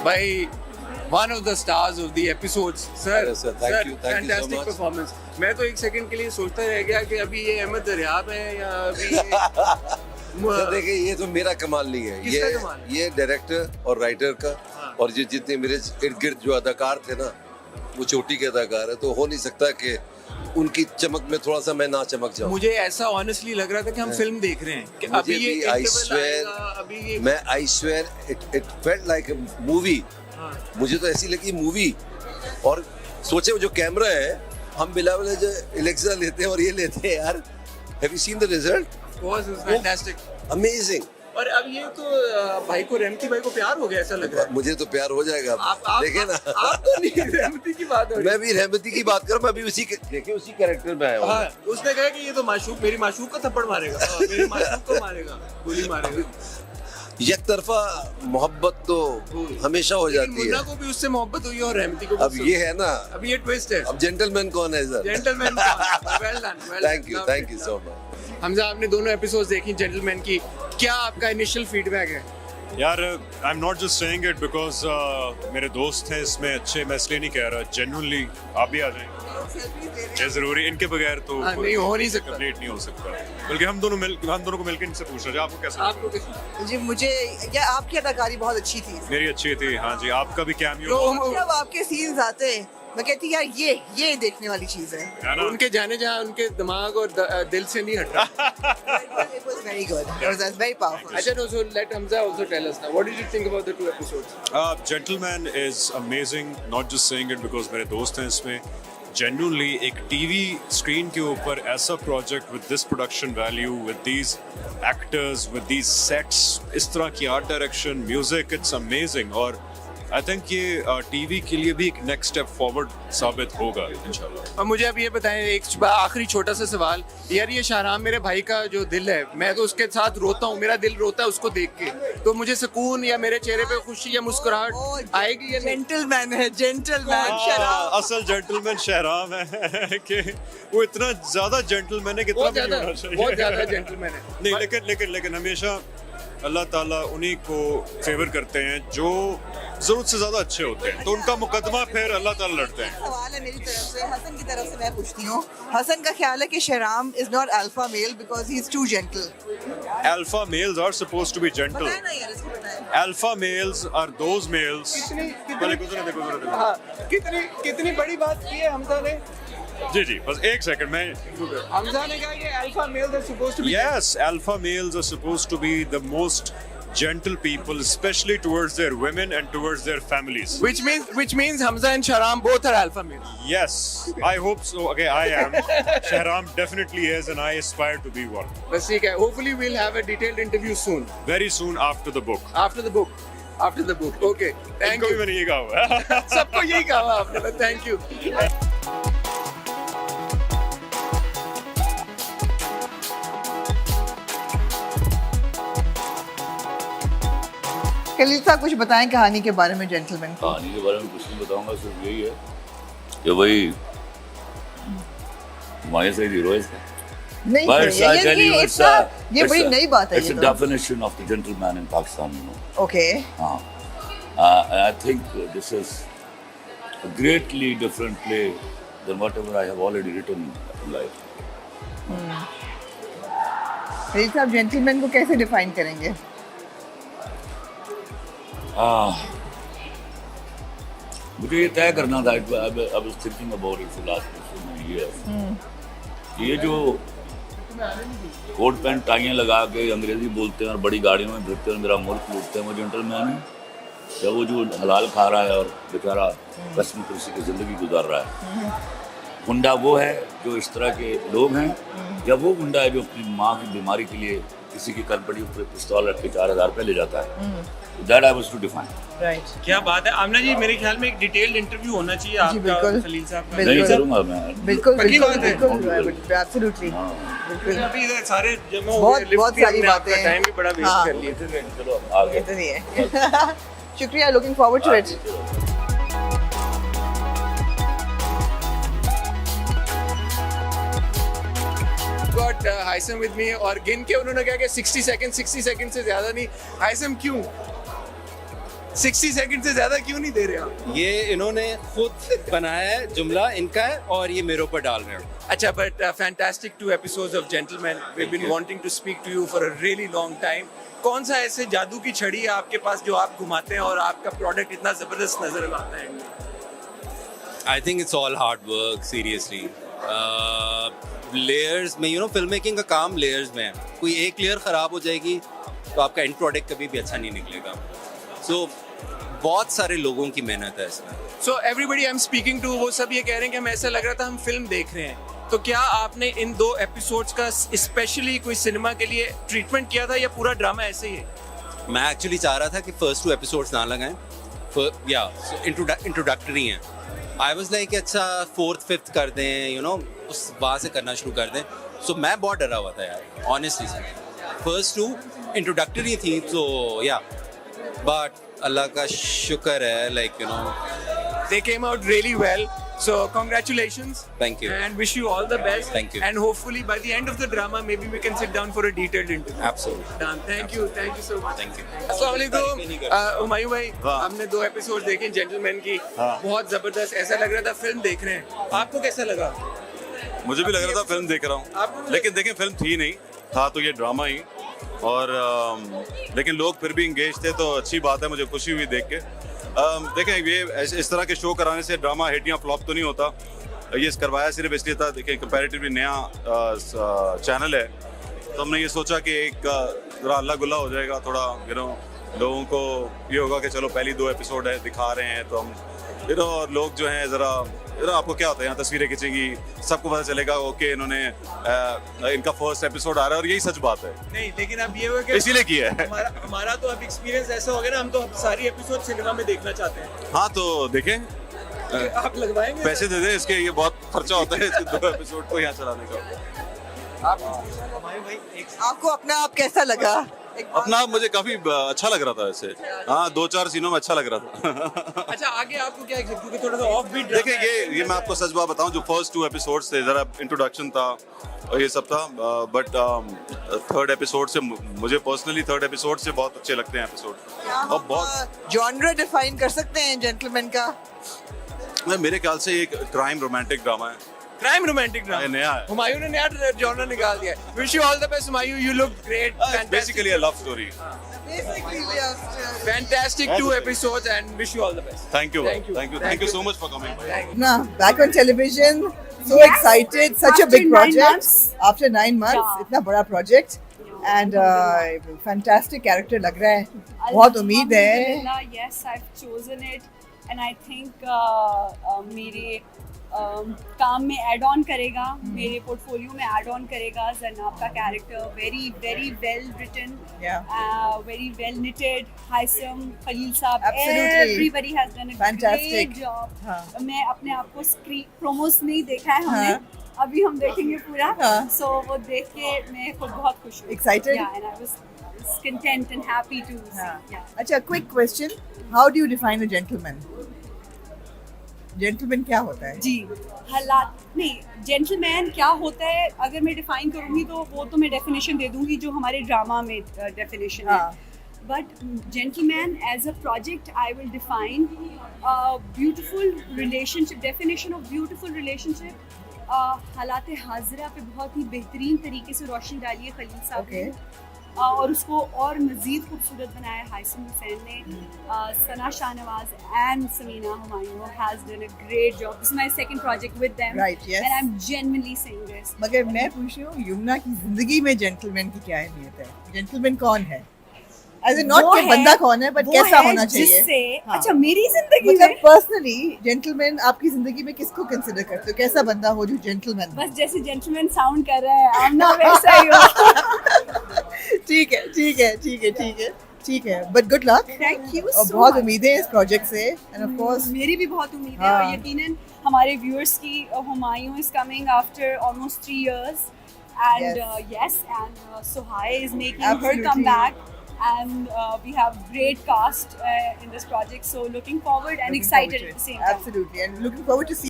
भाई one of the stars of the episodes, sir. Yes, sir. Thank you so Fantastic much. performance. मैं तो एक second के लिए सोचता रह गया कि अभी ये अहमद दरियाब है या अभी तो देखिए ये तो मेरा कमाल नहीं है, किसका कमाल? ये डायरेक्टर और राइटर का। हाँ। और ये जितने मेरे इर्द गिर्द जो अदाकार थे ना, वो चोटी के अदाकार है, तो हो नहीं सकता कि उनकी चमक में थोड़ा सा मैं ना चमक जाऊं। मुझे ऐसा ऑनेस्टली लग रहा था कि हम फिल्म देख रहे हैं कि अभी ये आई interval आएगा, अभी ये मैं I swear it felt like a movie. हाँ। मुझे तो ऐसी लगी मूवी। और सोचे जो कैमरा है, हम बिलावल जो एलेक्सा लेते हैं और ये लेते हैं यार। Have you seen the result? was fantastic. Amazing. और अब ये तो भाई को रेमती भाई को प्यार हो गया ऐसा लग रहा है। मुझे तो प्यार हो जाएगा। आप देखिए ना, आप तो नहीं रेमती की बात हो रही है। मैं भी रहमती की बात कर, मैं भी उसी कैरेक्टर में आया हूँ। हाँ, उसने कहा कि ये तो माशूक मेरी माशूक को थप्पड़ मारेगा, मेरे माशूक को मारेगा, गोली मारेगा। एक तरफा मोहब्बत तो हमेशा हो लेकिन जाती मुन्ना है। को भी उससे मोहब्बत हुई और रहमती को भी अब उससे। ये है ना, अब ये ट्विस्ट है। अब जेंटलमैन कौन है sir? Gentleman well done. Thank you so much. Hamza, आपने दोनों एपिसोड्स देखी जेंटलमैन की, क्या आपका इनिशियल फीडबैक है? यार I am not just saying it because मेरे दोस्त हैं इसमें अच्छे, मैं इसलिए नहीं कह रहा, जेन्युइनली आप भी आ जाएं। ये जरूरी, इनके बगैर तो नहीं हो नहीं सकता। कंप्लीट नहीं हो सकता। बल्कि हम दोनों को मिलकर इनसे पूछना चाहिए आपको कैसा आपको कैसे? जी मुझे या आपकी अदाकारी बहुत अच्छी थी। मेरी अच्छी थी, हाँ जी। आपका भी कैमियो तो जब आपके सीन्स आते हैं मैं कहती यार ये देखने वाली चीज है। है ना। उनके जाने जहाँ उनके दिमाग और दिल से नहीं हट रहा। It was very good. It was very powerful. अच्छा, so let Hamza also tell us now. What did you think about the two episodes? Gentleman is amazing, not just saying it because मेरे दोस्त हैं इसमें। Genuinely एक TV screen के ऊपर ऐसा project with this production value, with these actors, with these sets, इस तरह की art direction, music, it's amazing. और आई थिंक ये टीवी के लिए भी एक नेक्स्ट स्टेप फॉरवर्ड साबित होगा इंशाल्लाह। और मुझे अब ये बताएं, एक आखिरी छोटा सा सवाल यार, ये शाहराम मेरे भाई का जो दिल है, मैं तो उसके साथ रोता हूँ, मेरा दिल रोता है उसको देख के, तो मुझे सुकून या मेरे चेहरे पे खुशी या मुस्कुराहट आएगी या नहीं? जेंटलमैन है, जेंटलमैन शराब। असल जेंटलमैन शहराम है कि वो इतना ज्यादा जेंटलमैन है कि बहुत ज्यादा जेंटलमैन है। नहीं, लेकिन हमेशा अल्लाह ताला उन्हीं को फेवर करते हैं जो जरूरत से ज्यादा अच्छे होते हैं, तो उनका मुकदमा फिर अल्लाह ताला लड़ते हैं। सवाल है मेरी तरफ से, हसन की तरफ से मैं पूछती हूँ। हसन का ख्याल है कि Shahram is not alpha male because he is too gentle. Alpha males are supposed to be gentle. बताएं ना यार, इसको बताएं। Alpha males are those males. पहले गुजरे देखो। हाँ, कितनी बड़ी बात की है हमजा ने। जी, बस एक सेकंड में। हमजा ने कहा कि alpha males are supposed to be Yes, alpha males are supposed to be the most gentle people, especially towards their women and towards their families. which means Hamza and Shahram both are alpha males. Yes, I hope so. Okay, I am. Shahram definitely is, and I aspire to be one. बस ठीक है, hopefully we'll have a detailed interview soon. Very soon after the book. After the book. Okay, thank इनको भी you. मैंने ये कहा हुआ है। सबको यही कहा आपने, थैंक यू। खलील साहब कुछ बताएं कहानी के बारे में जेंटलमैन को। कहानी के बारे में कुछ नहीं बताऊंगा, सिर्फ यही है कि भाई हमारे से हीरो है इसका। नहीं But ये I tell you, ये बड़ी नई बात है It's ये a तो। definition of the gentleman in Pakistan, you know. Okay. हाँ, I think this is a greatly different play than whatever I have already written in life. Khalil साहब जेंटलमैन को कैसे डिफाइन करेंगे? मुझे ये तय करना था, I was thinking about it for last so many years. ये जो कोट पैंट टाइयाँ लगा के अंग्रेजी बोलते हैं और बड़ी गाड़ियों में फिरते हैं, मेरा मुल्क लूटते हैं, वो जेंटलमैन है या वो जो हलाल खा रहा है और बेचारा कस्म कुर्सी की ज़िंदगी गुजार रहा है? गुंडा वो है जो इस तरह के लोग हैं, या वो गुंडा है जो अपनी माँ की बीमारी के लिए किसी की कलपड़ी ऊपर पिस्तौल रख के 4000 रुपये ले जाता है? That I was to define. Right. क्या बात है आमना जी, मेरे ख्याल में एक डिटेल्ड इंटरव्यू होना चाहिए आपका बिल्कुल। खलील साहब का। बिल्कुल। नहीं करूँगा मैं। बिल्कुल पक्की बात है। एब्सोल्युटली। बिल्कुल। अभी इधर सारे जमा हो बहुत गए, लिफ्ट बहुत भी सारी हमने आपका बातें टाइम भी बड़ा वेस्ट हाँ। कर लिया। चलो आगे। ये तो नहीं है। शुक्रिया, looking forward to it. Haisam with me और गिन के उन्होंने कहा कि 60 सेकंड से ज्यादा नहीं। हाइसम क्यों 60 सेकंड से ज्यादा क्यों नहीं दे रहे आप? ये इन्होंने खुद बनाया है, जुमला इनका है और ये मेरे ऊपर डाल रहे हैं। अच्छा, but fantastic 2 episodes of Gentlemen. We've been wanting to speak to you for a really long time. कौन सा ऐसे जादू की छड़ी है आपके पास जो आप घुमाते हैं और आपका प्रोडक्ट इतना जबरदस्त नजर आता है? I think it's all hard work, seriously. Layers में, फिल्म मेकिंग का काम लेयर्स में है। कोई एक लेयर खराब हो जाएगी तो आपका एंड प्रोडक्ट कभी भी अच्छा नहीं निकलेगा। सो बहुत सारे लोगों की मेहनत है इसमें। So everybody I'm speaking to वो सब ये कह रहे हैं कि हमें ऐसा लग रहा था हम फिल्म देख रहे हैं। तो क्या आपने इन 2 एपिसोड्स का स्पेशली कोई सिनेमा के लिए ट्रीटमेंट किया था या पूरा ड्रामा ऐसे ही है? मैं एक्चुअली चाह रहा था कि फर्स्ट 2 एपिसोड्स ना लगाएं, या इंट्रोडक्टरी हैं। आई वाज लाइक अच्छा 4th 5th कर दें, उस वहाँ से करना शुरू कर दें। सो मैं बहुत डरा हुआ था यार, ऑनेस्टली से। फर्स्ट 2 इंट्रोडक्टरी थी, तो या बट अल्लाह का शुक्र है, They came out really well. So congratulations. Thank you. And wish you all the best. Thank you. And hopefully by the end of the drama, maybe we can sit down for a detailed interview. Absolutely. Done. Thank you so much. Thank you. अस्सलाम वालेकुम। हुमायूं भाई, हमने 2 episode देखे gentleman की, बहुत जबरदस्त। ऐसा लग रहा था फिल्म देख रहे हैं। आपको कैसा लगा? मुझे भी लग रहा था फिल्म देख रहा आपको हूँ, भी लेकिन देखें फिल्म थी नहीं, था तो ये ड्रामा ही। और लेकिन लोग फिर भी इंगेज थे, तो अच्छी बात है, मुझे खुशी हुई देख के। देखें ये इस तरह के शो कराने से ड्रामा हिट या फ्लॉप तो नहीं होता। ये करवाया सिर्फ इसलिए था, देखिए कंपैरेटिवली नया चैनल है, तो हमने ये सोचा कि एक ज़रा अल्लाह गुल्ला हो जाएगा थोड़ा, लोगों को ये होगा कि चलो पहली 2 एपिसोड है दिखा रहे हैं, तो हम और लोग जो हैं ज़रा आपको क्या होता है, यहाँ तस्वीरें खींचेंगी, सबको पता चलेगा ओके इन्होंने इनका फर्स्ट एपिसोड आ रहा है, और यही सच बात है। नहीं, लेकिन अब ये हुआ कि इसीलिए किया है। हमारा तो अब एक्सपीरियंस ऐसा हो गया ना, हम तो अब सारी एपिसोड सिनेमा में देखना चाहते हैं। हाँ तो देखें, आप लगवाएंगे? पैसे दे दें इसके, ये बहुत खर्चा होता है इसके 2 एपिसोड को यहाँ चलाने का। आपको अपना आप कैसा लगा? अपना मुझे काफी अच्छा लग रहा था ऐसे। हाँ 2-4 सीनों में अच्छा लग रहा था। अच्छा, आगे आपको क्या, क्योंकि थोड़ा सा ऑफ बीट देखिए ये मैं आपको सच बात बताऊं, जो फर्स्ट 2 एपिसोड्स थे जरा इंट्रोडक्शन था और ये सब था, बट 3rd एपिसोड से मुझे पर्सनली 3rd एपिसोड से बहुत अच्छे लगते हैं एपिसोड। और बहुत जॉनर डिफाइन कर सकते हैं जेंटलमैन का? मेरे ख्याल से एक क्राइम रोमांटिक ड्रामा है। क्राइम रोमांटिक ड्रामा ये नया है। हुमायूं ने नया जॉनर निकाल दिया। Wish you all the best Humayun, you look great. Basically a love story. Basically, we are Fantastic 2 episodes and wish you all the best. Thank you Thank you so much for coming. now back on television. So excited, such a After big 9 project. months. After 9 months, Yeah. इतना बड़ा project and fantastic character लग रहा है. बहुत उम्मीद है. Alhamdulillah, yes, I've chosen it, and I think मेरे काम में ऐड ऑन करेगा, मेरे पोर्टफोलियो में ऐड ऑन करेगा। जनाब का character very well written, very well knitted. Haisam, Khalil साहब, Absolutely. Everybody has done a Fantastic. Great job. हाँ. मैं अपने आप को प्रोमोस में ही देखा है हमने, अभी हम देखेंगे पूरा। हाँ. सो वो देख के मैं खुद बहुत खुश हूँ। Excited? Yeah, and I was content and happy to see. Yeah. अच्छा, quick question. How do you define a gentleman? Gentleman क्या होता है? जी, हालात नहीं, जेंटलमैन क्या होता है अगर मैं डिफाइन करूँगी तो वो तो मैं डेफिनेशन दे दूँगी जो हमारे ड्रामा में डेफिनेशन है। But gentleman as a project I will define beautiful relationship, definition of beautiful relationship. हालात हाजिरा पे बहुत ही बेहतरीन तरीके से रोशनी डाली है खलील साहब ने, और उसको और मज़ीद खूबसूरत बनाया हाइसम हुसैन ने। Sana Shahnawaz and Samina Humayun has done a great job. This is my second project with them, Right, yes. And I am genuinely saying this. मगर मैं पूछ रही हूँ, यमुना की जिंदगी में जेंटलमैन की क्या अहमियत है? जेंटलमैन कौन है? एज ए नॉट वो कि है- बंदा कौन है, बट वो कैसा है होना चाहिए? जिससे हाँ. अच्छा मेरी जिंदगी मतलब में पर्सनली जेंटलमैन आपकी जिंदगी में किसको कंसिडर करते हो? कैसा बंदा हो जो जेंटलमैन? बस जैसे जेंटलमैन साउंड कर रहा है हम ना वैसा ही हो। ठीक है but good luck. Thank you और सो बहुत मच। उम्मीदें हैं इस प्रोजेक्ट से, एंड ऑफ कोर्स मेरी भी बहुत उम्मीद है, हाँ. और यकीनन हमारे व्यूअर्स की। Humayun is coming after almost 3 years, and Yes. Suhai is making her Absolutely. comeback, and we have great cast in this project, so looking forward and excited at the same time. Absolutely, and looking forward to see